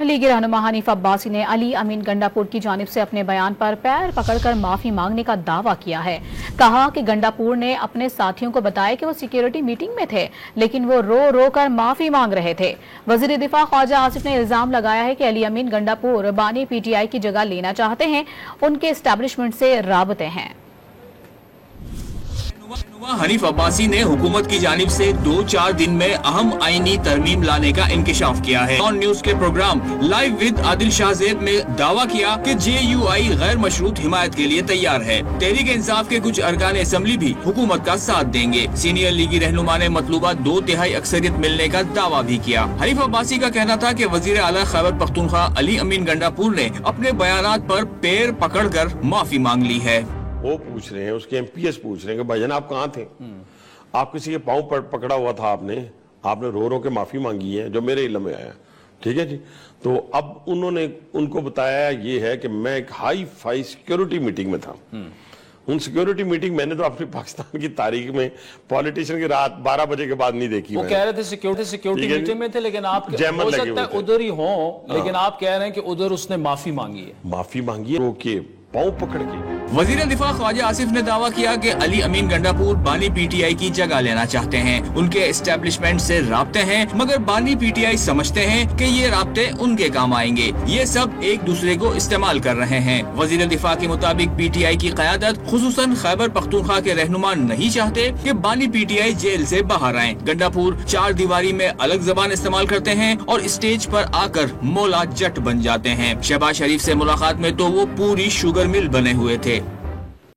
لیگی رہنما حنیف عباسی نے علی امین گنڈاپور کی جانب سے اپنے بیان پر پیر پکڑ کر معافی مانگنے کا دعویٰ کیا ہے۔ کہا کہ گنڈاپور نے اپنے ساتھیوں کو بتایا کہ وہ سیکیورٹی میٹنگ میں تھے لیکن وہ رو رو کر معافی مانگ رہے تھے۔ وزیر دفاع خواجہ آصف نے الزام لگایا ہے کہ علی امین گنڈاپور بانی پی ٹی آئی کی جگہ لینا چاہتے ہیں، ان کے اسٹیبلشمنٹ سے رابطے ہیں۔ حنیف عباسی نے حکومت کی جانب سے 2-4 دن میں اہم آئینی ترمیم لانے کا انکشاف کیا ہے۔ آن نیوز کے پروگرام لائیو ود عادل شاہ زیب میں دعویٰ کیا کہ جے یو آئی غیر مشروط حمایت کے لیے تیار ہے۔ تحریک انصاف کے کچھ ارکان اسمبلی بھی حکومت کا ساتھ دیں گے۔ سینئر لیگی رہنما نے مطلوبہ 2/3 اکثریت ملنے کا دعویٰ بھی کیا۔ حنیف عباسی کا کہنا تھا کہ وزیر اعلیٰ خیبر پختونخوا علی امین گنڈاپور نے اپنے بیانات پر پیر پکڑ کر معافی مانگ لی ہے۔ وہ پوچھ رہے ہیں، اس کے ایم پی ایس پوچھ رہے ہیں کہ بھائی جان آپ کہاں تھے؟ آپ کسی کے پاؤں پر پکڑا ہوا تھا، آپ نے رو رو کے معافی مانگی ہے، جو میرے علم میں آیا۔ ٹھیک ہے جی، تو اب انہوں نے ان کو بتایا یہ ہے کہ میں ایک ہائی فائی سیکیورٹی میٹنگ میں تھا۔ ان سیکیورٹی میٹنگ میں نے تو اپنی پاکستان کی تاریخ میں پولیٹیشین کی رات 12 بجے کے بعد نہیں دیکھی۔ وہ کہہ رہے تھے سیکیورٹی میٹنگ میں تھے، لیکن آپ ہو سکتا ہے ادھر ہی ہوں، لیکن آپ کہہ رہے ہیں کہ ادھر اس نے معافی مانگی ہے۔ معافی مانگی ہے رو کے پاؤں پکڑ کے۔ وزیر دفاع خواجہ آصف نے دعویٰ کیا کہ علی امین گنڈاپور بانی پی ٹی آئی کی جگہ لینا چاہتے ہیں، ان کے اسٹیبلشمنٹ سے رابطے ہیں، مگر بانی پی ٹی آئی سمجھتے ہیں کہ یہ رابطے ان کے کام آئیں گے، یہ سب ایک دوسرے کو استعمال کر رہے ہیں۔ وزیر دفاع کے مطابق پی ٹی آئی کی قیادت خصوصاً خیبر پختونخوا کے رہنما نہیں چاہتے کہ بانی پی ٹی آئی جیل سے باہر آئیں۔ گنڈاپور 4 دیواری میں الگ زبان استعمال کرتے ہیں اور اسٹیج پر آ کر مولا جٹ بن جاتے ہیں۔ شہباز شریف سے ملاقات میں تو وہ پوری شوگر مل بنے ہوئے تھے۔